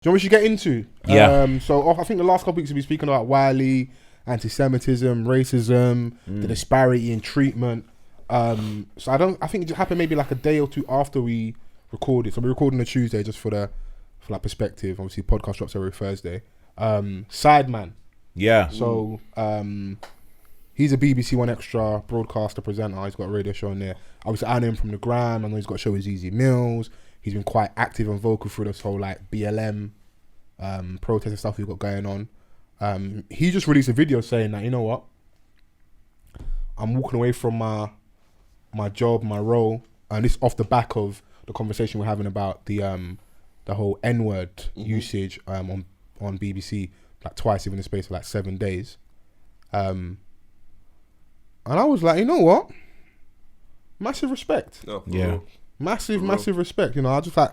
Do you know what we should get into? Yeah. So I think the last couple of weeks we've been speaking about Wiley, anti-Semitism, racism, the disparity in treatment. So I think it just happened maybe like a day or two after we recorded. So we're recording on a Tuesday just for like perspective. Obviously, podcast drops every Thursday. Sideman. Yeah. So he's a BBC One Extra broadcaster, presenter. He's got a radio show on there. Obviously, I know him from the gram. I know he's got a show with Easy Mills. He's been quite active and vocal through this whole like BLM protest and stuff we've got going on. He just released a video saying that, you know what, I'm walking away from my job, my role, and this off the back of the conversation we're having about the whole N-word usage on BBC like twice within the space of like 7 days. And I was like, you know what? Massive respect. Oh, Yeah. Massive respect. You know, I just like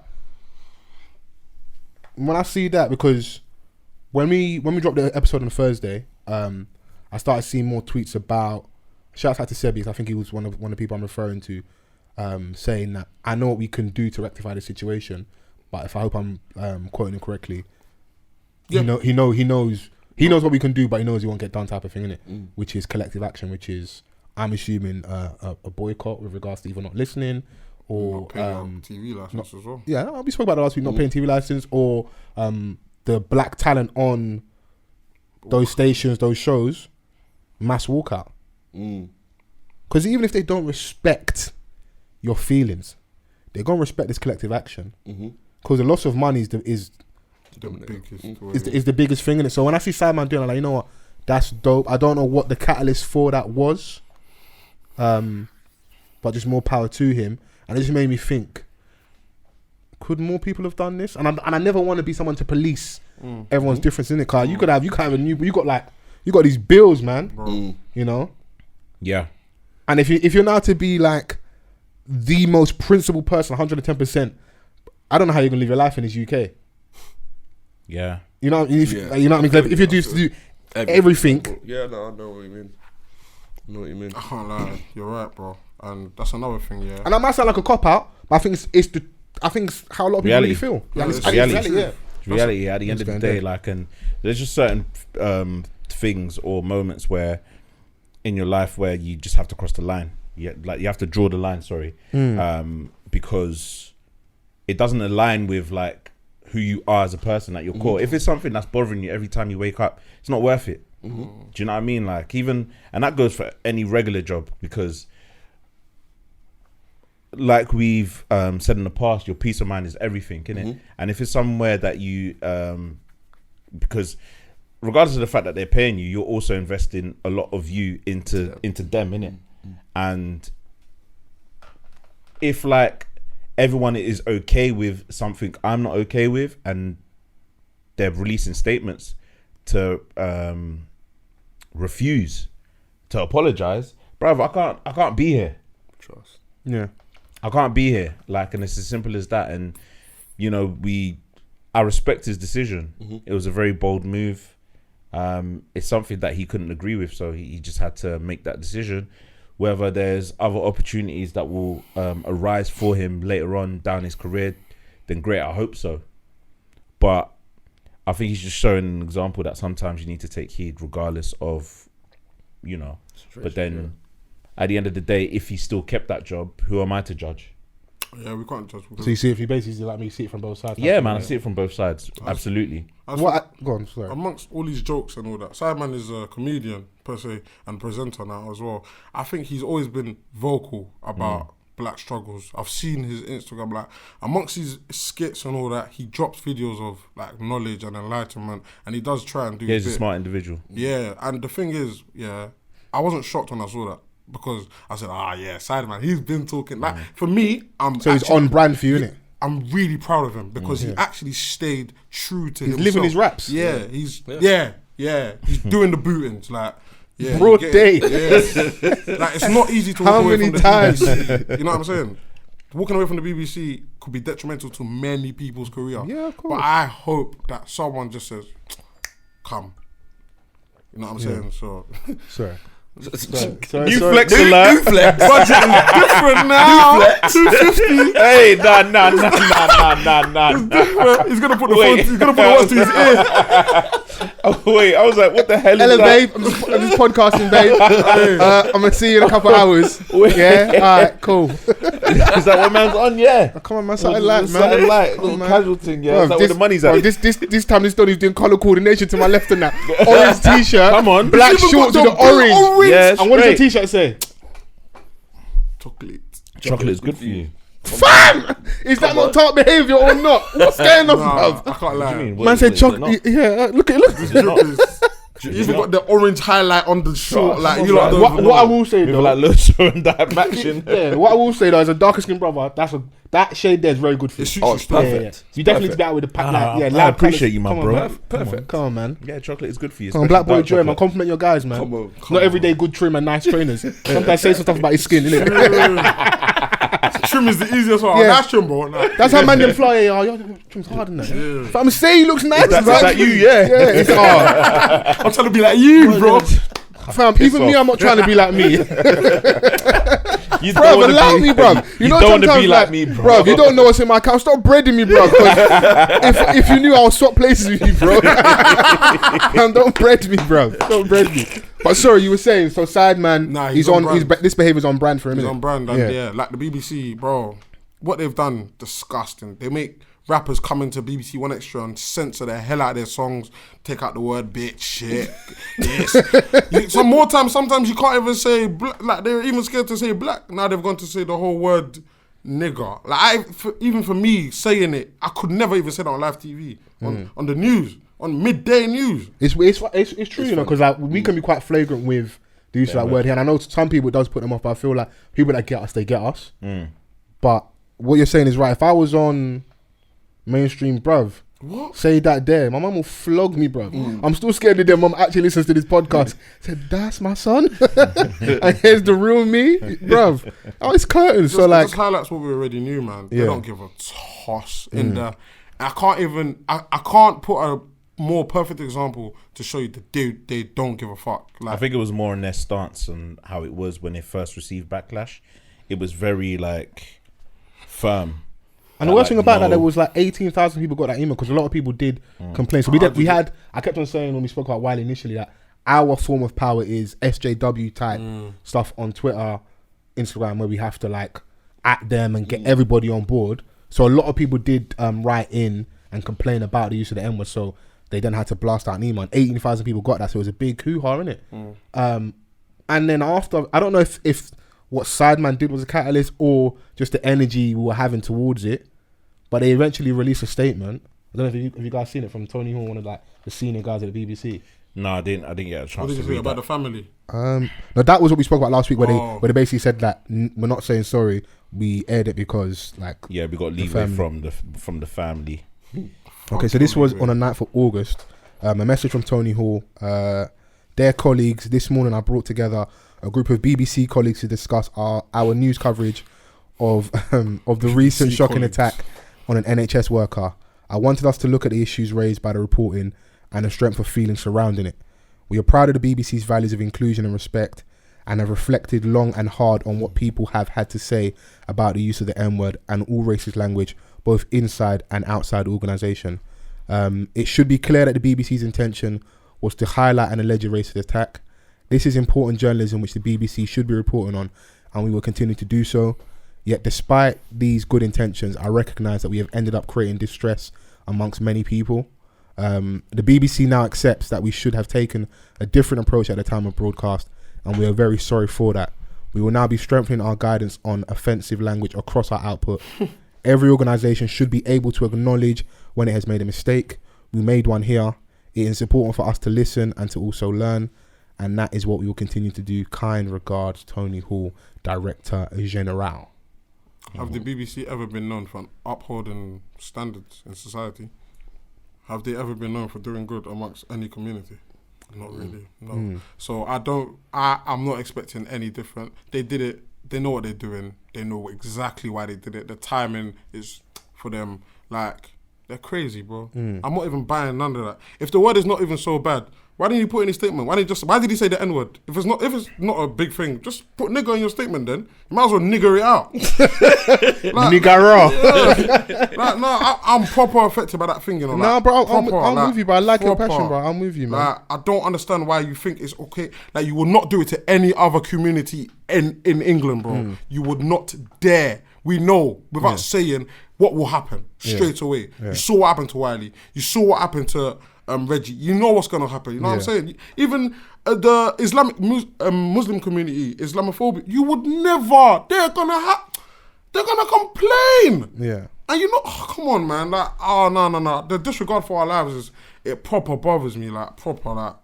when I see that, because when we dropped the episode on Thursday, I started seeing more tweets about, shout out to Sebi, I think he was one of the people I'm referring to, saying that I know what we can do to rectify the situation, but if I hope I'm quoting him correctly, he knows what we can do, but he knows he won't get done type of thing, innit? Which is collective action, which is, I'm assuming, a boycott with regards to either not listening or not paying TV license as well. Yeah, we spoke about that last week, not paying TV license, or the black talent on those stations, those shows, mass walkout. Because even if they don't respect your feelings, they're gonna respect this collective action. Because the loss of money is the biggest thing in it. So when I see Sideman doing it, I'm like, you know what, that's dope. I don't know what the catalyst for that was, but just more power to him. And it just made me think, could more people have done this? And I never want to be someone to police everyone's difference in it. Cause you got these bills, man. You know. Yeah. And if you're now to be like the most principled person, 110%, I don't know how you're gonna live your life in this UK. Yeah. You know, you know what I mean? Like, if you're used to do everything. Yeah, no, I know what you mean. I can't lie, you're right, bro. And that's another thing, yeah. And that might sound like a cop out, but I think it's how a lot of people really feel. Yeah, it's reality. Yeah. It's reality at the end of the day, like, and there's just certain things or moments where in your life where you just have to cross the line. You have to draw the line, because it doesn't align with like who you are as a person at your core. If it's something that's bothering you every time you wake up, it's not worth it. Do you know what I mean? Like, even, and that goes for any regular job, because like we've said in the past, your peace of mind is everything, innit? And if it's somewhere that you because regardless of the fact that they're paying you, you're also investing a lot of you into them, innit? And if like everyone is okay with something I'm not okay with, and they're releasing statements to refuse to apologize, bruv, I can't be here. Trust. Yeah. I can't be here. Like, and it's as simple as that. And you know, I respect his decision. It was a very bold move. It's something that he couldn't agree with, so he just had to make that decision. Whether there's other opportunities that will arise for him later on down his career, then great, I hope so. But I think he's just showing an example that sometimes you need to take heed regardless of, you know. But then at the end of the day, if he still kept that job, who am I to judge? Yeah, we can't judge. So you see, if you basically like me, see it from both sides. Yeah, man, I see it from both sides. Absolutely. Go on, sorry. Amongst all these jokes and all that, Sideman is a comedian per se and presenter now as well. I think he's always been vocal about black struggles. I've seen his Instagram, like amongst his skits and all that, he drops videos of like knowledge and enlightenment, and he does try and do. He's a smart individual. Yeah, and the thing is, I wasn't shocked when I saw that, because I said, Sideman, he's been talking. Like, for me, he's on brand for you, innit? I'm really proud of him, because he actually stayed true to himself. He's living his raps. Yeah, he's doing the bootings, like, broad day. Like, it's not easy to walk away from the BBC. You know what I'm saying? Walking away from the BBC could be detrimental to many people's career. Yeah, of course. But I hope that someone just says, come. You know what I'm saying? So, sorry. Sorry, New sorry. flex alert. New flex. Budget is different now. 250. Hey, nah. He's gonna put the Wait. phone. He's gonna put the watch to his ear. Oh, wait, I was like, what the hell is Hello, that? babe. I'm just podcasting, babe. I'm gonna see you in a couple of hours. Yeah. All right. Cool. Is that what man's on? Yeah. Come on, man. Something light, man. Something light. Come Little on, man. casual thing, yeah. Bruv, Is that where the money's at? bruv, this time this dude is doing color coordination to my left and that. Orange t-shirt. Come on. Black Even shorts got with the the orange. Yeah, And what does the straight. t-shirt say? Chocolate. Chocolate is good for you. Fam! Is that not top behaviour or not? What's going on, Nah, bruv? I can't lie. Man said chocolate. Yeah, look at You even got the orange highlight on the short, like you lot don't What even I know. will say With though, like little showing that action. yeah, what I will say though, as a darker skinned brother, that shade there is very good for It you. suits Oh, you it's still. perfect. You definitely need to be out with the pack. Like, yeah, I loud appreciate colours. you, my Come on, bro. man. Perfect. Come on, man. Yeah, chocolate is good for you. Come on, Black especially Boy dark Joy, man. chocolate. Compliment your guys, man. Come on. Not everyday good trim and nice trainers. Sometimes say some stuff about his skin, innit? Trim is the easiest one. Yeah. Yeah. That's trim, bro. Nah. That's how man them fly. Yeah, your trim's hard, isn't it? If I'm saying he looks nice, Is that you? Yeah. Yeah, it's hard. I'm trying to be like you, bro. Fam, even me, off. I'm not trying to be like me. You Bruv, don't wanna allow be- me, bruv. You know don't want to sometimes, be like me, bro. Bruv, you don't know what's in my account. Stop breading me, bruv. 'Cause if you knew I would swap places with you, bro. Fam, don't bread me, bruv. Don't bread me. But sorry, you were saying, so Sideman, Nah, he's he's on on, brand. this behaviour's on brand for him, He's innit? on brand, and Yeah. yeah, like the BBC, bro. What they've done, disgusting. They make rappers come into BBC One Extra and censor the hell out of their songs, take out the word bitch, shit, this. Some more times, sometimes you can't even say black. Like they're even scared to say black. Now they've gone to say the whole word nigger. Like even for me saying it, I could never even say that on live TV, on the news, on midday news. It's true, you know, because like we can be quite flagrant with the use of that word here, and I know some people it does put them off, but I feel like people that get us, they get us. But what you're saying is right. If I was on mainstream, bruv, say that there, my mum will flog me, bruv. I'm still scared that their mum actually listens to this podcast. Said, that's my son, and here's the real me, bruv. Oh, it's curtains. So It like, just highlights what we already knew, man. They Yeah. don't give a toss in the. I can't put a more perfect example to show you that they don't give a fuck. Like, I think it was more in their stance and how it was when they first received backlash. It was very like firm. and the worst thing about that, there no- was like 18,000 people got that email because a lot of people did complain. So I kept on saying when we spoke about Wiley initially that our form of power is SJW type stuff on Twitter, Instagram, where we have to like at them and get everybody on board. So a lot of people did write in and complain about the use of the N-word. So they then had to blast out an email. And 18,000 people got that. So it was a big hoo-ha, innit? And then after, I don't know if what Sideman did was a catalyst or just the energy we were having towards it, but they eventually released a statement. I don't know if you guys seen it from Tony Hall, one of like the senior guys at the BBC. No, I didn't get a what chance did to you say read about that. the family? No, that was what we spoke about last week, where Oh. they basically said that we're not saying sorry. We aired it because like Yeah, we got leeway family. from the family. Okay, so this was on the 9th of August. A message from Tony Hall. Their colleagues, this morning I brought together a group of BBC colleagues to discuss our news coverage of the recent shocking colleagues. attack on an NHS worker. I wanted us to look at the issues raised by the reporting and the strength of feeling surrounding it. We are proud of the BBC's values of inclusion and respect and have reflected long and hard on what people have had to say about the use of the N-word and all racist language, both inside and outside the organisation. It should be clear that the BBC's intention was to highlight an alleged racist attack. This is important journalism which the BBC should be reporting on, and we will continue to do so. Yet despite these good intentions, I recognise that we have ended up creating distress amongst many people. The BBC now accepts that we should have taken a different approach at the time of broadcast, and we are very sorry for that. We will now be strengthening our guidance on offensive language across our output. Every organisation should be able to acknowledge when it has made a mistake. We made one here. It is important for us to listen and to also learn, and that is what we will continue to do. Kind regards, Tony Hall, Director General. Have the BBC ever been known for upholding standards in society? Have they ever been known for doing good amongst any community? Not really, no. So I'm not expecting any different. They did it, they know what they're doing, they know exactly why they did it. The timing is for them, like, they're crazy, bro. I'm not even buying none of that. If the word is not even so bad, Why didn't he put in his statement? Why did he say the N-word? If it's not a big thing, just put nigger in your statement then. You might as well nigger it out. I'm proper affected by that thing, you know. Nah, bro, I'm with you, bro. I like your passion, bro. I'm with you, man. Like, I don't understand why you think it's okay. Like, you would not do it to any other community in England, bro. You would not dare. We know, without saying, what will happen straight away. You saw what happened to Wiley. You saw what happened to Reggie. You know what's going to happen. You know what I'm saying? Even the Islamic Muslim community, Islamophobia, you would never. They're going to complain. Yeah. And you know, come on, man. Like, no. The disregard for our lives it proper bothers me. Like, proper, like.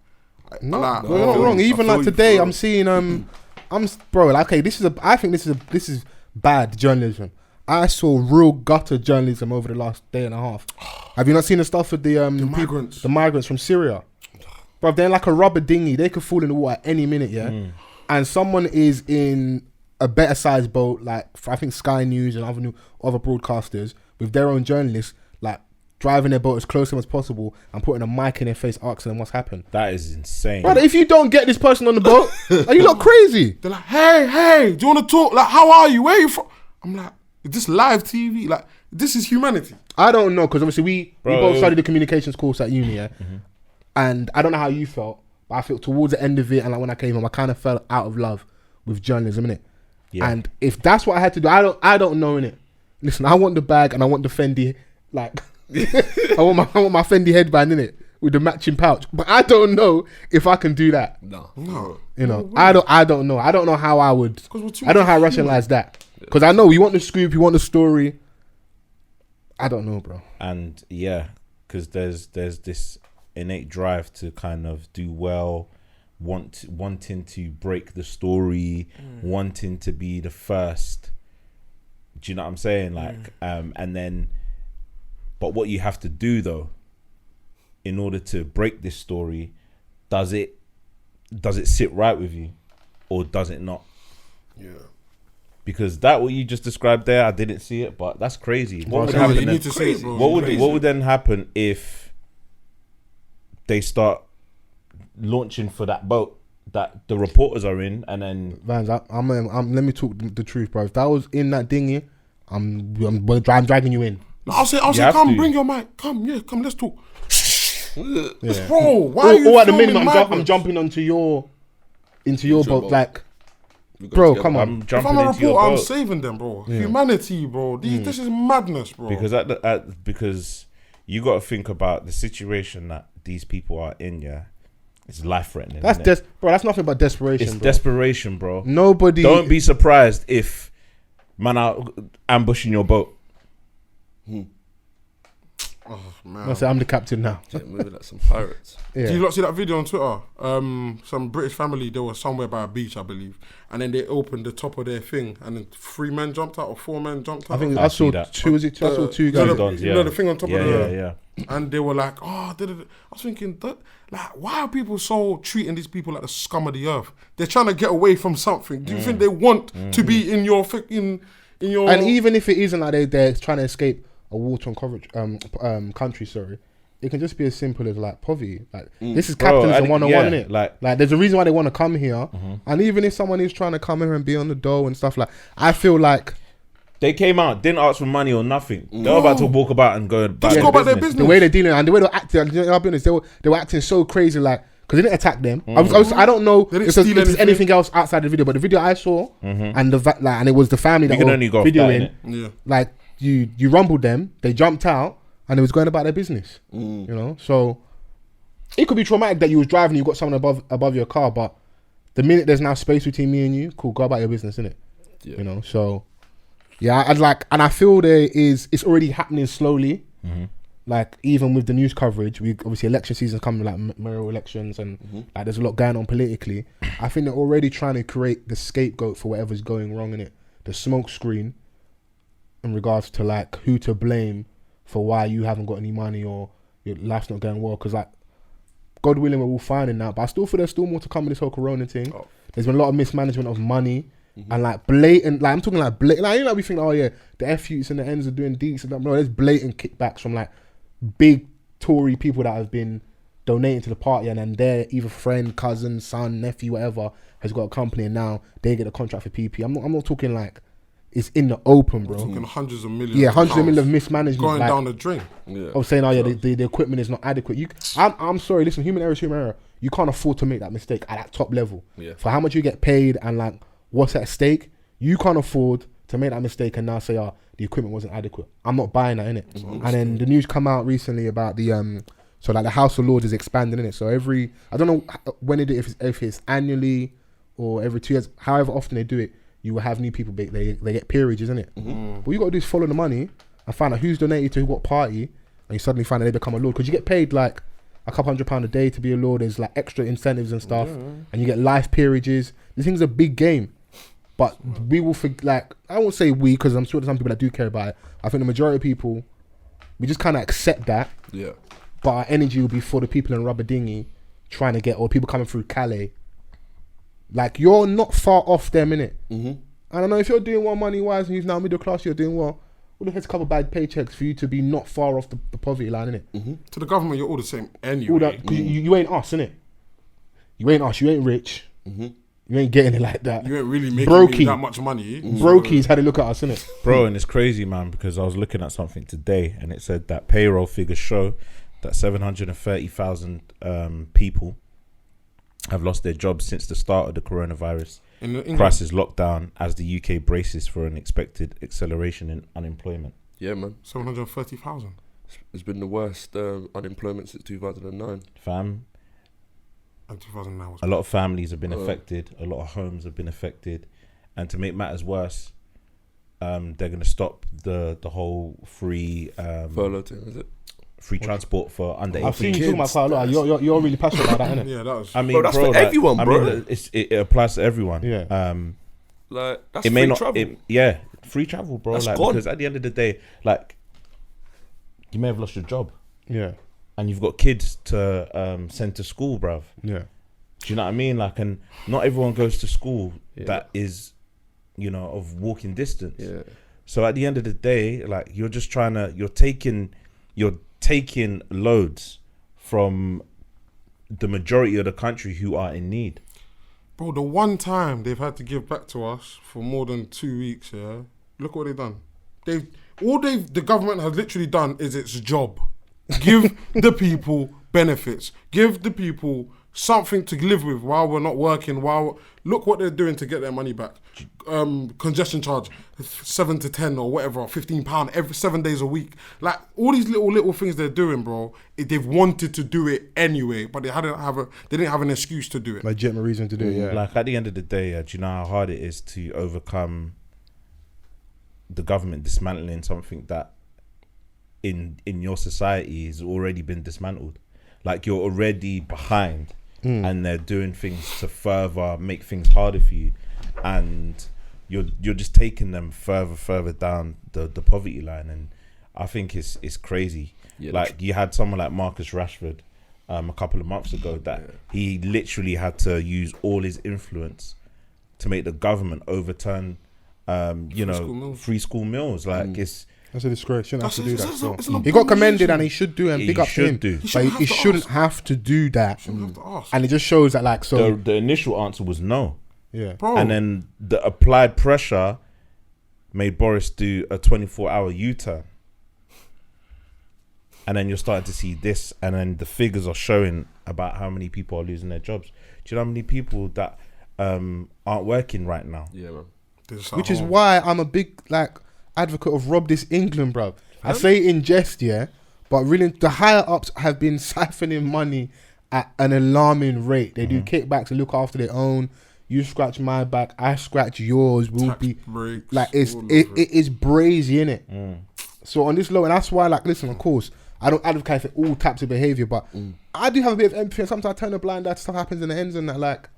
No, you're not wrong. Even like today, I'm seeing, bro, like, okay, I think this is bad journalism. I saw real gutter journalism over the last day and a half. Have you not seen the stuff with the migrants? The migrants from Syria. Bro, they're like a rubber dinghy. They could fall in the water at any minute, yeah? And someone is in a better sized boat, like, I think Sky News and other broadcasters, with their own journalists, like, driving their boat as close to them as possible and putting a mic in their face asking them what's happened. That is insane. Brother, if you don't get this person on the boat, are you not crazy? They're like, hey, do you want to talk? Like, how are you? Where are you from? I'm like, is this live TV? Like, this is humanity. I don't know, because obviously we both studied the communications course at uni, yeah? And I don't know how you felt, but I felt towards the end of it, and like when I came home, I kind of fell out of love with journalism, innit? Yeah. And if that's what I had to do, I don't know, innit? Listen, I want the bag and I want the Fendi, like, I want my Fendi headband, innit? With the matching pouch. But I don't know if I can do that. No. You know, I don't know. I don't know how I would. I don't know how I rationalize that. Because I know you want the scoop, you want the story. I don't know, bro. And yeah, because there's this innate drive to kind of do well, wanting to break the story, wanting to be the first. Do you know what I'm saying? Like, and then, but what you have to do though, in order to break this story, does it sit right with you, or does it not? Yeah. Because that what you just described there, I didn't see it, but that's crazy. What would happen? You need to say it, bro. What would then happen if they start launching for that boat that the reporters are in, and then Vans, I'm let me talk the truth, bro. If that was in that dinghy, I'm dragging you in. I'll say, come, bring your mic, come, let's talk. Yeah. Bro, why are you? Or at the minimum, I'm jumping into your boat, like. Bro, come on. If I'm a reporter, I'm saving them, bro. Yeah. Humanity, bro. This is madness, bro. Because because you got to think about the situation that these people are in. Yeah, it's life threatening. Bro. That's nothing but desperation. It's desperation, bro. Nobody. Don't be surprised if man are ambushing your boat. Oh man! I say I'm the captain now. Moving like some pirates. Yeah. Did you not see that video on Twitter? Some British family, they were somewhere by a beach, I believe, and then they opened the top of their thing, and then 3 men jumped out or 4 men jumped out. I think I saw that. Two guys. You know the thing on top of the yeah. And they were like, I was thinking that, like, why are people so treating these people like the scum of the earth? They're trying to get away from something. Do you think they want to be in your in your? And even if it isn't like they're trying to escape a war-torn country, sorry, it can just be as simple as like poverty. Like this is capitalism 101, innit? Like there's a reason why they want to come here, and even if someone is trying to come here and be on the dole and stuff, like I feel like they came out, didn't ask for money or nothing. They were about to walk about and go about their business. The way they're dealing and the way they're acting, I'll be honest, they were acting so crazy, like. Because they didn't attack them. I don't know if there's anything else outside the video, but the video I saw and and it was the family that were videoing. Like you rumbled them, they jumped out, and they was going about their business. You know, so it could be traumatic that you was driving, you got someone above your car, but the minute there's now space between me and you, cool, go about your business, innit? Yeah. You know, so yeah, I feel it's already happening slowly. Like even with the news coverage, we obviously election season's coming, like mayoral elections, and like there's a lot going on politically. I think they're already trying to create the scapegoat for whatever's going wrong in it, the smoke screen, in regards to like who to blame for why you haven't got any money or your life's not going well. Because like, God willing, we're all fine in that. But I still feel there's still more to come in this whole Corona thing. There's been a lot of mismanagement of money. And like blatant, like I'm talking like blatant, like you know, we think, oh yeah, the FUs and the ends are doing decent. No, there's blatant kickbacks from like big Tory people that have been donating to the party, and then their either friend, cousin, son, nephew, whatever has got a company, and now they get a contract for PP. I'm not talking like it's in the open, bro. We're talking hundreds of millions. Yeah, hundreds of pounds millions of mismanagement going like, down the drain. Yeah. of saying, oh yeah, the equipment is not adequate. I'm sorry, listen, human error is human error. You can't afford to make that mistake at that top level. Yeah. For how much you get paid and like what's at stake, you can't afford to make that mistake and now say, oh, the equipment wasn't adequate. I'm not buying that, innit? And then the news come out recently about the so like the House of Lords is expanding, innit? So I don't know when it is, if it's annually or every 2 years, however often they do it, you will have new people, they get peerages, innit? What you got to do is follow the money and find out who's donated to what party, and you suddenly find out they become a lord, because you get paid like a couple £100 a day to be a lord. There's like extra incentives and stuff, and you get life peerages. This thing's a big game, but we will like, I won't say we, because I'm sure there's some people that do care about it. I think the majority of people, we just kind of accept that. Yeah. But our energy will be for the people in Rubber Dinghy trying to get, or people coming through Calais. Like, you're not far off them, innit? I don't know, if you're doing well money-wise and you're now middle class, you're doing well, well, there's a couple of bad paychecks for you to be not far off the poverty line, innit? To the government, you're all the same anyway. All that, 'cause you ain't us, innit? You ain't us, you ain't rich. You ain't getting it like that. You ain't really making Brokey. that much money. Brokey's had a look at us, innit? Bro, and it's crazy, man, because I was looking at something today and it said that payroll figures show that 730,000 people have lost their jobs since the start of the coronavirus crisis lockdown, as the UK braces for an expected acceleration in unemployment. Yeah, man. 730,000. It's been the worst unemployment since 2009. Fam, And 2009 was a lot of families have been affected, a lot of homes have been affected, and to make matters worse, they're going to stop the whole free furlough thing, is it? free transport for under 18. I've seen you talking about quite a lot. You're really passionate about that, innit? Yeah, that was. I mean, Bro, that's for everyone, bro. I mean, it applies to everyone. Yeah. Like, that's It may free not. travel. Yeah, free travel, bro. That's Like, gone. because at the end of the day, like, you may have lost your job, Yeah. and you've got kids to send to school, bruv. Yeah. Do you know what I mean? Like, and not everyone goes to school that is, of walking distance. Yeah. So at the end of the day, like, you're just you're taking loads from the majority of the country who are in need. Bro, the one time they've had to give back to us for more than 2 weeks, yeah, look what they've done. The government has literally done is its job. Give the people benefits. Give the people something to live with while we're not working. Look what they're doing to get their money back. Congestion charge, 7 to 10 or whatever, £15 every 7 days a week. Like, all these little things they're doing, bro. They've wanted to do it anyway, but they didn't have an excuse to do it. Legitimate reason to do it, yeah. Like, at the end of the day, do you know how hard it is to overcome the government dismantling something that in your society has already been dismantled? Like, you're already behind, and they're doing things to further make things harder for you, and you're just taking them further down the poverty line. And I think it's crazy. Yeah, like, you had someone like Marcus Rashford a couple of months ago that he literally had to use all his influence to make the government overturn free school meals. Like, That's a disgrace. Shouldn't have to do that. It's So. an He got commended abomination. and he should do, and He big up to should him. do. But he shouldn't have to do that. Shouldn't have to ask. And it just shows that, like, so the initial answer was no. yeah. Bro, And then the applied pressure made Boris do a 24-hour U-turn. And then you're starting to see this, and then the figures are showing about how many people are losing their jobs. Do you know how many people that aren't working right now? Yeah, man. Which is why I'm a big, like, advocate of rob this England, bro. I say it in jest, yeah, but really the higher ups have been siphoning money at an alarming rate. They do kickbacks and look after their own. You scratch my back, I scratch yours. We'll Tax be breaks, like, all of it. it is brazy, innit? So on this low, and that's why, like, listen, of course, I don't advocate for all types of behaviour, but I do have a bit of empathy, and sometimes I turn a blind eye to stuff happens in the ends and that, like,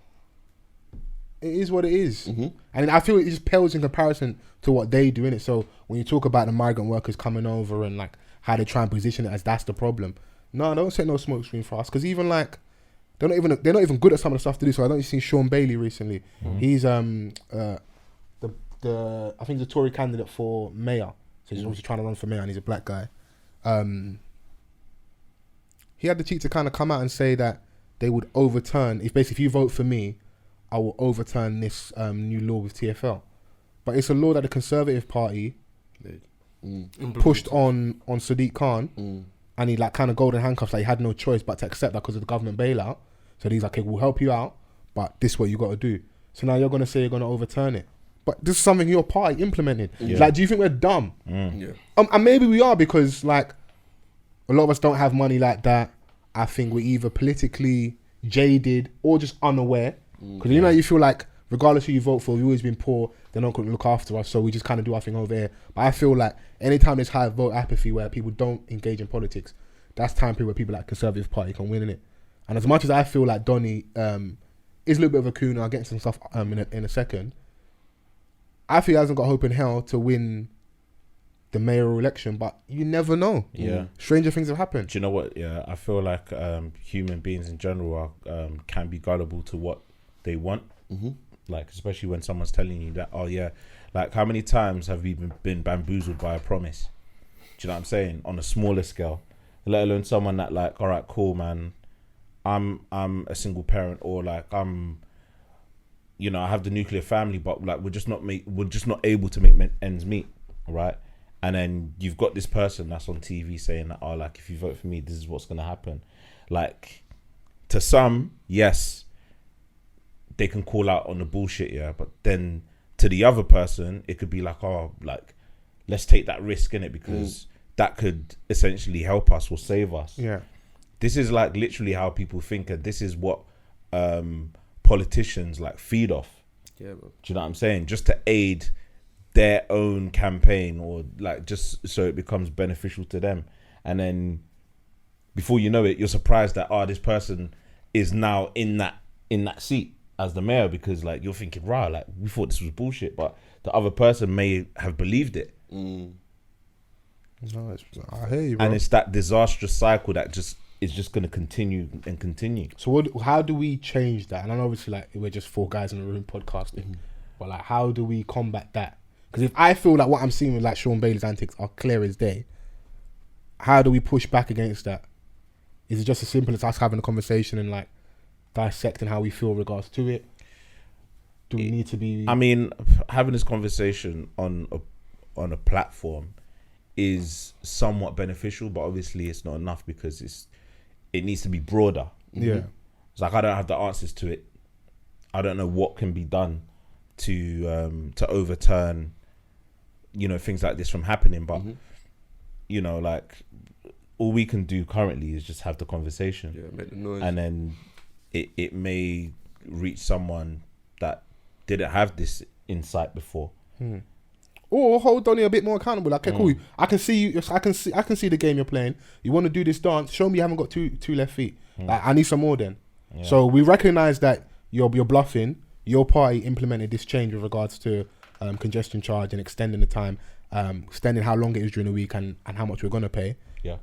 it is what it is. And I feel it just pales in comparison to what they do, innit? So when you talk about the migrant workers coming over and, like, how they try and position it as that's the problem, no, don't set no smoke screen for us, because even, like, they're not even good at some of the stuff to do. So I don't see Shaun Bailey recently. He's I think the Tory candidate for mayor. So he's obviously trying to run for mayor, and he's a black guy. he had the cheek to kind of come out and say that they would overturn, if you vote for me, I will overturn this new law with TFL. But it's a law that the Conservative Party pushed on Sadiq Khan, and he like kind of golden handcuffs, like he had no choice but to accept that because of the government bailout. So he's like, okay, we'll help you out, but this is what you got to do. So now you're going to say you're going to overturn it. But this is something your party implemented. Yeah. Like, do you think we're dumb? Yeah. And maybe we are, because like a lot of us don't have money like that. I think we're either politically jaded or just unaware. Because you know, you feel like regardless who you vote for, we've always been poor. They're not going to look after us, so we just kind of do our thing over here. But I feel like anytime there's high vote apathy where people don't engage in politics, that's time period where people like Conservative Party can win in it. And as much as I feel like Donny is a little bit of a coon, I'll get into some stuff in a second. I feel he hasn't got hope in hell to win the mayoral election, but you never know. Yeah. Stranger things have happened. Do you know what? Yeah, I feel like human beings in general are can be gullible to what they want. Like, especially when someone's telling you that, oh yeah, like how many times have we been bamboozled by a promise? Do you know what I'm saying? On a smaller scale, let alone someone that like, all right, cool, man, I'm a single parent, or like you know, I have the nuclear family, but like we're just not able to make ends meet, right? And then you've got this person that's on TV saying that, oh, like if you vote for me, this is what's gonna happen. Like, to some, yes, they can call out on the bullshit, yeah, but then to the other person, it could be like, oh, like let's take that risk in it, because that could essentially help us or save us. Yeah. This is like literally how people think, and this is what politicians like feed off. Yeah, man. Do you know what I'm saying? Just to aid their own campaign, or like just so it becomes beneficial to them. And then before you know it, you're surprised that this person is now in that seat as the mayor, because like you're thinking, right, like we thought this was bullshit, but the other person may have believed it. No, I hear you, bro. And it's that disastrous cycle that is just going to continue and continue. So how do we change that? And I know obviously like we're just four guys in a room podcasting, but like how do we combat that? Because if I feel like what I'm seeing with like Shaun Bailey's antics are clear as day, how do we push back against that? Is it just as simple as us having a conversation and like dissecting how we feel in regards to it? Do we need to be... I mean, having this conversation on a platform is somewhat beneficial, but obviously it's not enough, because it needs to be broader. Yeah. It's like I don't have the answers to it. I don't know what can be done to overturn, you know, things like this from happening. But you know, like all we can do currently is just have the conversation. Yeah, make the noise. And then it may reach someone that didn't have this insight before. Or hold Donny a bit more accountable. Like, okay, cool. I can see you. I can see the game you're playing. You want to do this dance? Show me you haven't got two left feet. Like, I need some more then. Yeah. So we recognize that you're bluffing. Your party implemented this change with regards to congestion charge and extending the time, extending how long it is during the week and how much we're gonna pay. Yeah.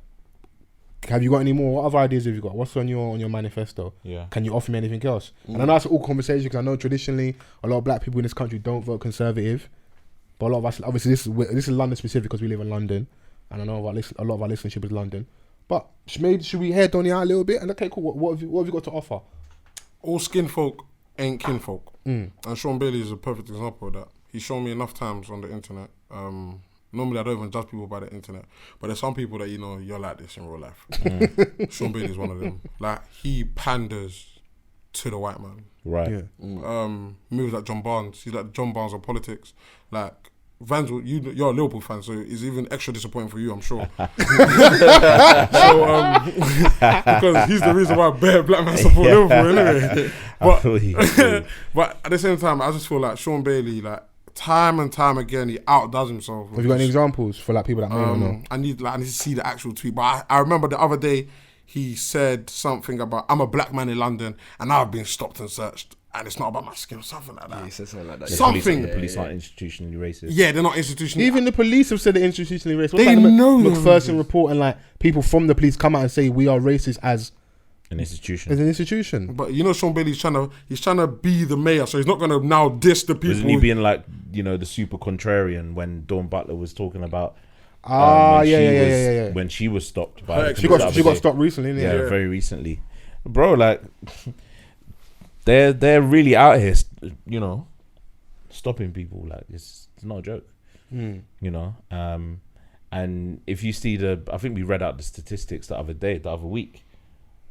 Have you got any more? What other ideas have you got? What's on your manifesto? Yeah. Can you offer me anything else? And I know that's all conversation, because I know traditionally a lot of black people in this country don't vote Conservative. But a lot of us, obviously, this is London specific because we live in London, and I know a lot of our listenership is London. But maybe should we head Donny out a little bit? And okay, cool. What have you got to offer? All skin folk ain't kinfolk, and Shaun Bailey is a perfect example of that. He's shown me enough times on the internet. Normally, I don't even judge people by the internet, but there's some people that you're like this in real life. Shaun Bailey is one of them. Like, he panders to the white man. Right. Yeah. Moves like John Barnes. He's like John Barnes of politics. Like, Vans, you're a Liverpool fan, so it's even extra disappointing for you, I'm sure. Because he's the reason why bare black men support Liverpool anyway. But at the same time, I just feel like Shaun Bailey, like, time and time again, he outdoes himself. Have you got any examples for like people that may not know? I need to see the actual tweet. But I remember the other day he said something about, I'm a black man in London and I've been stopped and searched, and it's not about my skin or something like that. Yeah, he said something like that. The police aren't institutionally racist. Yeah, they're not institutionally. Even the police have said they're institutionally racist. They know they're McPherson report, and like people from the police come out and say we are racist as an institution. As an institution. But Shaun Bailey's trying to be the mayor, so he's not gonna now diss the people. Isn't he being like, the super contrarian when Dawn Butler was talking about when Yeah. When she was stopped by the She police the got other day. stopped recently, innit? Yeah, very recently, bro. Like, they're really out here, stopping people. Like, it's not a joke, you know. And if you see I think we read out the statistics the other week.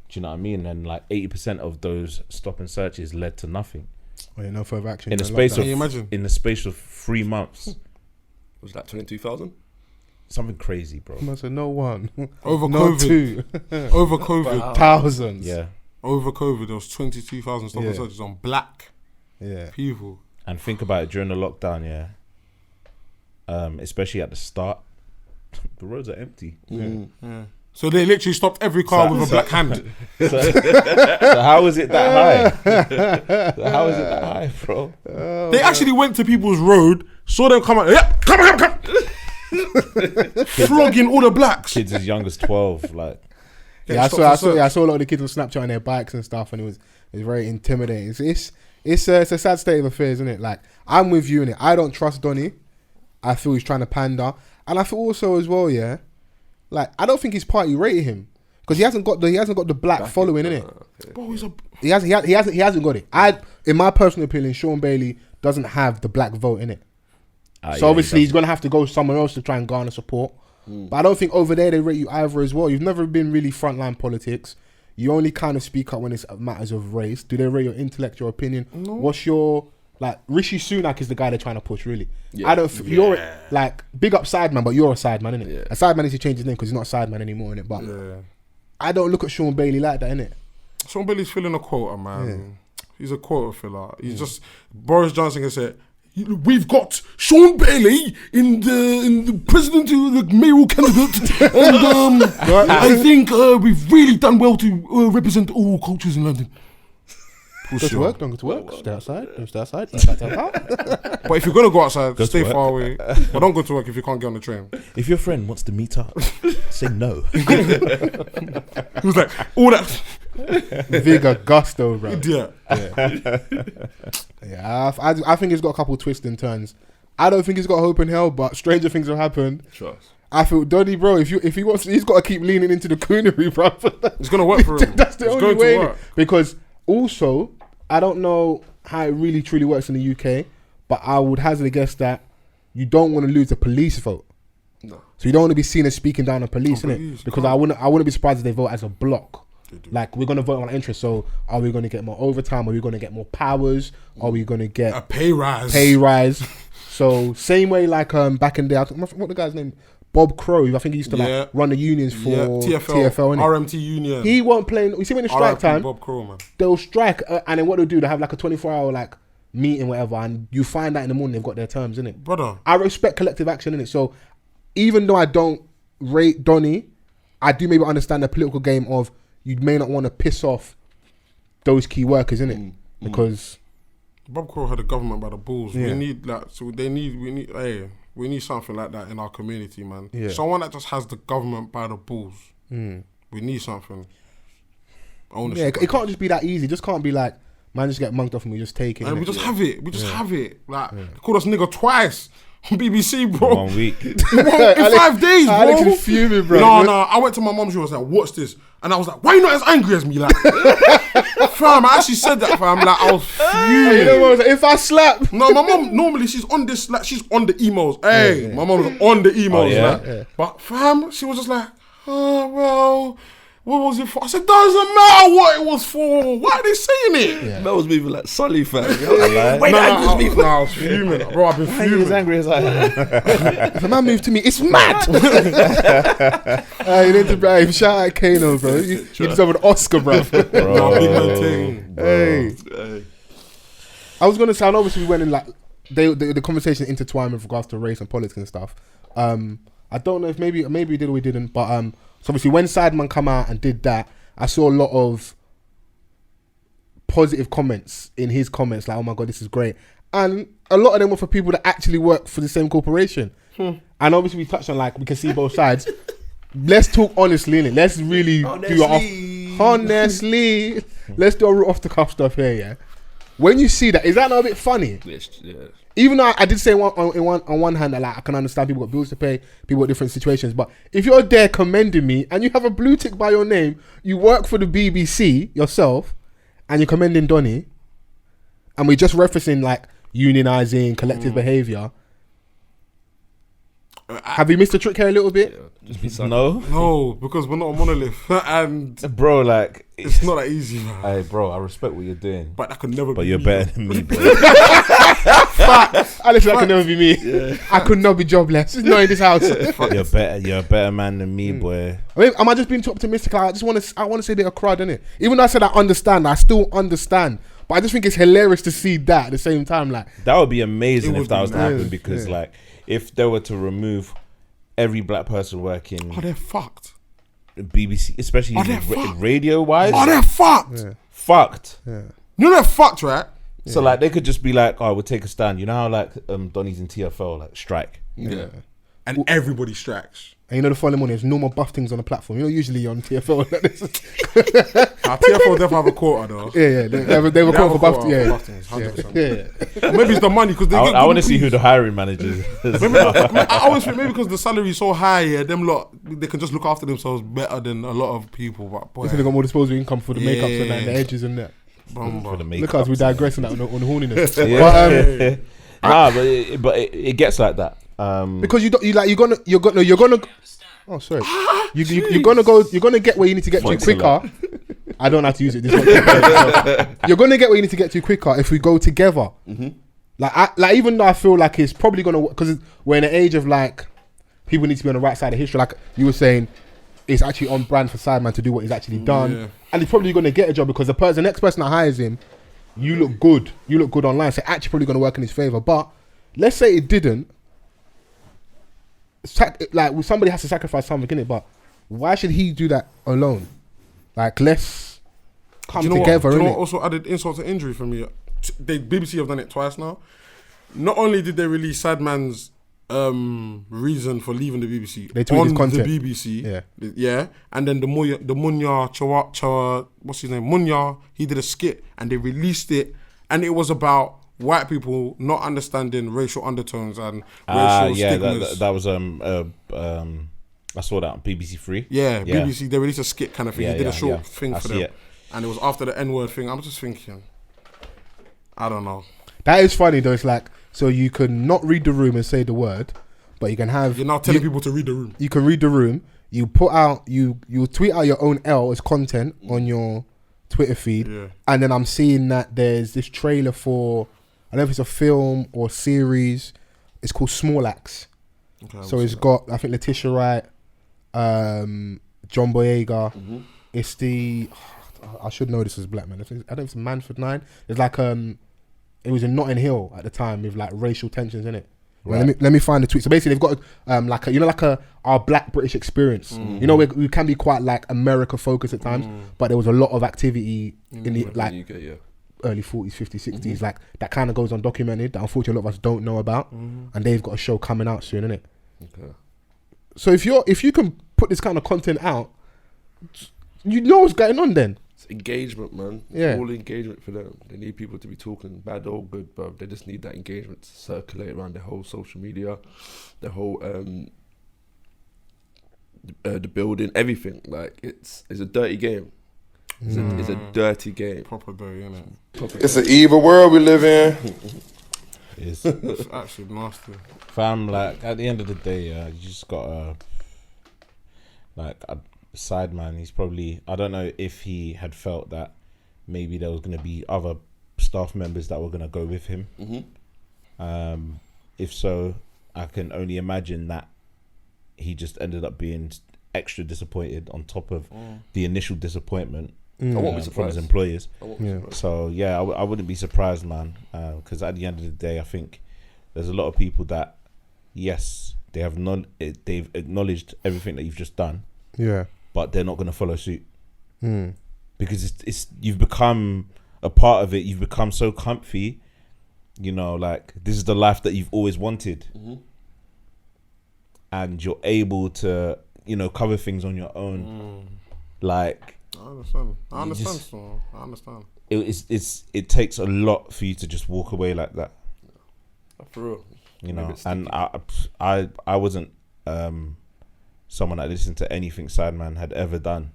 Do you know what I mean? And like 80% of those stop and searches led to nothing. Oh, yeah, no further action. In the space Can you imagine? in the space of 3 months, Was that 22,000? something crazy, bro. I said no one. Over No COVID. two. Over COVID. Thousands. Yeah, Over COVID, there was 22,000 stop and Yeah. searches on black Yeah. people. and think about it during the lockdown. Yeah, especially at the start, the roads are empty. Yeah. So they literally stopped every car with a black hand. So how is it that high? How is it that high, bro? They actually went to people's road, saw them come out. Yep, come. Flogging all the blacks. Kids as young as 12, like. Yeah, I Stop and saw a search. lot of the kids on Snapchat on their bikes and stuff, and it was very intimidating. It's a sad state of affairs, isn't it? Like, I'm with you in it. I don't trust Donny. I feel he's trying to pander, and I feel also as well, yeah. Like, I don't think his party rated him because he hasn't got the black following in it. Bro, he's a He hasn't got it. In my personal opinion, Shaun Bailey doesn't have the black vote in it. So obviously he's gonna have to go somewhere else to try and garner support. But I don't think over there they rate you either as well. You've never been really frontline politics. You only kind of speak up when it's matters of race. Do they rate your intellect, your opinion? No. What's your Rishi Sunak is the guy they're trying to push, really. Yeah. I don't. You're like big up Sideman, but you're a Sideman, innit? Yeah. A Sideman needs to change his name because he's not a Sideman anymore, innit? But I don't look at Shaun Bailey like that, innit? Shaun Bailey's filling a quota, man. He's a quota filler. He's just Boris Johnson can say, we've got Shaun Bailey in the president, the mayoral candidate, and I think we've really done well to represent all cultures in London. Go to work, don't go to work. Stay outside, don't stay outside. Eat back to the house. But if you're gonna go outside, Go to stay work. far away. But don't go to work if you can't get on the train. If your friend wants to meet up, say no. He was like, all that Vigor, gusto, bro. idiot. Yeah, I think he's got a couple twists and turns. I don't think he's got hope in hell, but stranger things have happened. Trust. I feel Donny, bro. If he wants, he's got to keep leaning into the coonery, bro. It's gonna work for him. That's the It's only going to way. work. Because also, I don't know how it really truly works in the UK, but I would hazard a guess that you don't want to lose a police vote. No. So you don't want to be seen as speaking down the police, On innit? police, Because can't. I wouldn't be surprised if they vote as a block. Like, we're gonna vote on interest. So are we gonna get more overtime? Are we gonna get more powers? Are we gonna get A pay rise. pay rise? So same way like back in the day, what the guy's name? Bob Crow. I think he used to Yeah. like run the unions for TFL, innit? RMT Union. He won't play. You see when it's strike RIP time, Bob Crow, man. they'll strike, and then what they'll do, they have like a 24-hour like meeting, whatever, and you find out in the morning they've got their terms in it. Brother, I respect collective action in it. So even though I don't rate Donny, I do maybe understand the political game of you may not want to piss off those key workers, innit? Because Bob Crow had the government by the balls. Yeah. We need that. So we need something like that in our community, man. Yeah. Someone that just has the government by the balls. We need something. yeah, Ownership. it can't just be that easy. It just can't be like, man, just get munked off and we just take it. And innit? we just have it. We just have it. Like, they called us nigga twice on BBC, bro. 1 week. In 5 days, bro. Alex is fuming, bro. No, I went to my mum. She was like, "What's this?" And I was like, "Why you not as angry as me?" Like, fam, I actually said that, fam. Like, I was fuming. You know what I was like, if I slap, No, my mum normally she's on this, like she's on the emails. Hey, my mum's on the emails. Oh, yeah? Like. Yeah. But fam, she was just like, oh well, what was it for? I said, doesn't matter what it was for. Why are they saying it? That was moving like Sully, fam. Like, Wait, I was fuming, bro. I've been he was fuming. angry as I if a man moves to me, it's mad. You need to shout out Kano, bro. You deserve an Oscar, bro. Nah, big man thing. Hey. I was gonna say, and obviously we went in like the conversation intertwined with regards to race and politics and stuff. I don't know if maybe we did or we didn't, but so obviously when Sideman come out and did that, I saw a lot of positive comments in his comments, like, oh my god, this is great. And a lot of them were for people that actually work for the same corporation. And obviously we touched on, like, we can see both sides. Let's talk honestly, innit? Let's really do it honestly. Let's do our off the cuff stuff here, yeah? When you see that, is that not a bit funny? Yeah. even though I did say on one hand that like I can understand people got bills to pay, people got different situations, but if you're there commending me and you have a blue tick by your name, you work for the BBC yourself, and you're commending Donny, and we're just referencing like unionizing, collective behaviour. Have we missed a trick here a little bit? Yeah, just be silent. No, because we're not a monolith, and bro, like it's not that easy, man. Hey, bro, I respect what you're doing, But that could never. but be you're me, better bro. than me, bro. Alex, that could never be me. I could not be jobless. Not in this house. You're a better man than me, boy. I mean, am I just being too optimistic? Like, I want to say they're a crowd, innit? Even though I said I understand, I still understand. But I just think it's hilarious to see that at the same time. Like, That would be amazing It if would that be was to mad. happen, because Yeah. like if they were to remove every black person working Oh, they're fucked. BBC, especially Oh, they're fucked. radio wise, Oh, they're fucked. fucked. yeah. You know they're fucked, right? So like they could just be like, oh, we'll take a stand. You know how like Donny's in TFL, like strike. Yeah. And everybody strikes. And you know the following morning, there's no more buff things on the platform. You know, usually on TFL. Now, TFL definitely have a quota though. yeah. They were They have called a for buff. quota Yeah. for buff things, 100%. Yeah. Or maybe it's the money because they get I good want to see who employees. the hiring manager is. Maybe, I always think maybe because the salary is so high, yeah, them lot they can just look after themselves better than a lot of people. But boy, They got more disposable income for the makeups and Yeah. the edges and that. For the Look makeup. as we digress on that on the horniness. Yeah. But it gets like that. Because you're gonna. Oh, sorry. You're gonna get where you need to get to Thanks a quicker. lot. I don't have to use it. This one. You're gonna get where you need to get to quicker if we go together. Like even though I feel like it's probably gonna, because we're in an age of like people need to be on the right side of history. Like you were saying, it's actually on brand for Sideman to do what he's actually done, Yeah. and he's probably gonna get a job because the next person that hires him, you look good online. So actually probably gonna work in his favor. But let's say it didn't. Like somebody has to sacrifice something in it, but why should he do that alone? Like let's come Do you know together. What, do you know innit? what also added insult to injury for me? BBC have done it twice now. Not only did they release Sideman's reason for leaving the BBC They tweeted on his content. the BBC, Yeah. and then the Munya Chawa, what's his name, Munya, he did a skit and they released it, and it was about white people not understanding racial undertones and racial stigmas. that was I saw that on BBC Three. Yeah, BBC, they released a skit kind of thing. Yeah, He did a yeah, short yeah. thing I for see them. it. And it was after the N-word thing. I'm just thinking, I don't know. That is funny though. It's like, so you can not read the room and say the word, but you can have. You're now telling people to read the room. You can read the room. You put out. You tweet out your own L as content on your Twitter feed, Yeah. and then I'm seeing that there's this trailer for. I don't know if it's a film or series. It's called Small Axe. Okay, So it's got, I think, Letitia Wright, John Boyega. It's the, I should know this as black man. I don't know if it's Manford 9. It's like it was in Notting Hill at the time with like racial tensions in it. Well, let me find the tweet. So basically, they've got like our Black British experience. You know, we can be quite like America focused at times, but there was a lot of activity in the like UK, yeah. early 40s, 50s, 60s, like that kind of goes undocumented that unfortunately a lot of us don't know about, and they've got a show coming out soon, innit? Okay. So if you can put this kind of content out, you know what's going on then. It's engagement, man. It's Yeah. all engagement for them. They need people to be talking bad or good, bro. They just need that engagement to circulate around their whole social media, the whole the building, everything. Like it's a dirty game. It's a dirty game. proper dirty, innit? It's an evil world we live in. It's It's actually nasty. fam, like at the end of the day, you just gotta like Sideman. He's probably, I don't know if he had felt that maybe there was gonna be other staff members that were gonna go with him. If so, I can only imagine that he just ended up being extra disappointed on top of the initial disappointment I won't be from his surprised. employers. I won't be Yeah. surprised. So yeah, I wouldn't be surprised, man, because at the end of the day, I think there's a lot of people that, yes, they have they've acknowledged everything that you've just done, Yeah. but they're not going to follow suit because it's you've become a part of it. You've become so comfy, you know, like this is the life that you've always wanted, and you're able to, you know, cover things on your own, like. I understand. I understand. just- I understand. It takes a lot for you to just walk away like that. For real. You know, Maybe it's and I wasn't someone that listened to anything Sideman had ever done.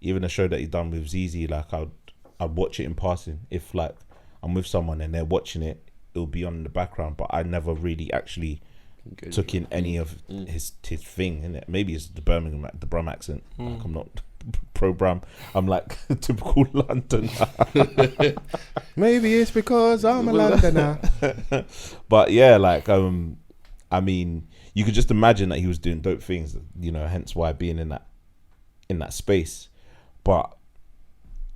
Even a show that he done with ZZ, like I'd watch it in passing. If like I'm with someone and they're watching it, it'll be on in the background. But I never really actually took in any of his thing. Innit? Maybe it's the Brum accent. Like I'm not pro Brum. I'm like typical Londoner. Maybe it's because I'm a Londoner. But yeah, like I mean, you could just imagine that he was doing dope things. You know, hence why being in that space. But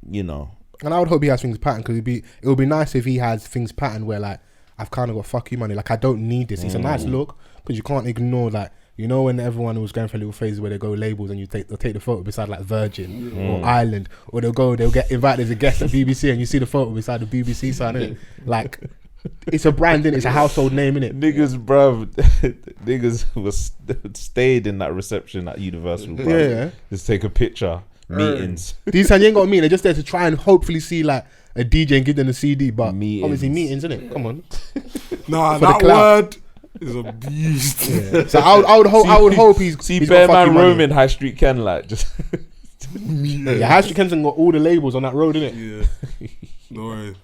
you know, and I would hope he has things patterned, because it would be nice if he has things patterned where like I've kind of got fuck you money. Like I don't need this. It's a nice look, but you can't ignore like. You know when everyone was going for little phases where they go labels and they'll take the photo beside like Virgin or Ireland, or they'll get invited as a guest at BBC and you see the photo beside the BBC sign, innit? Like it's a brand, innit? It's a household name, innit? Niggas, bruv, niggas stayed in that reception at Universal, bruv. Yeah. Just take a picture, meetings. These times you ain't got a meeting, they're just there to try and hopefully see like a DJ and give them the CD, but obviously meetings, innit? Come on. Nah, that word is a beast. Yeah. So I would hope he's Bear Man roaming High Street Ken like just. Yeah, High Street Ken's got all the labels on that road, innit? Yeah. No worry.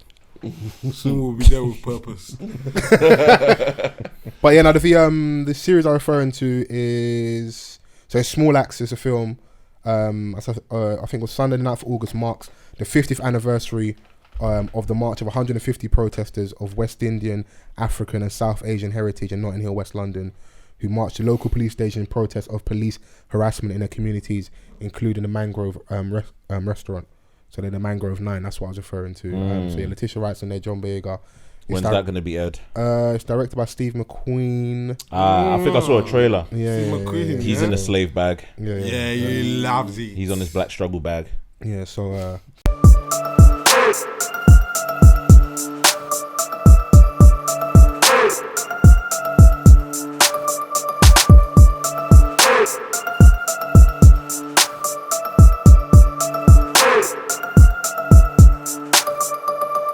Soon we'll be there with purpose. But yeah, now the series I'm referring to is Small Axe is a film. I think it was Sunday the 9th of August marks the 50th anniversary of the march of 150 protesters of West Indian, African and South Asian heritage in Notting Hill, West London, who marched to local police station in protest of police harassment in their communities, including the Mangrove restaurant. So they're the Mangrove 9, that's what I was referring to. So yeah, Letitia Wright's in there, John Boyega. When's that going to be aired? It's directed by Steve McQueen. I think I saw a trailer. Yeah, McQueen, He's in a slave bag. Yeah, he loves it. He's on his black struggle bag. Yeah, so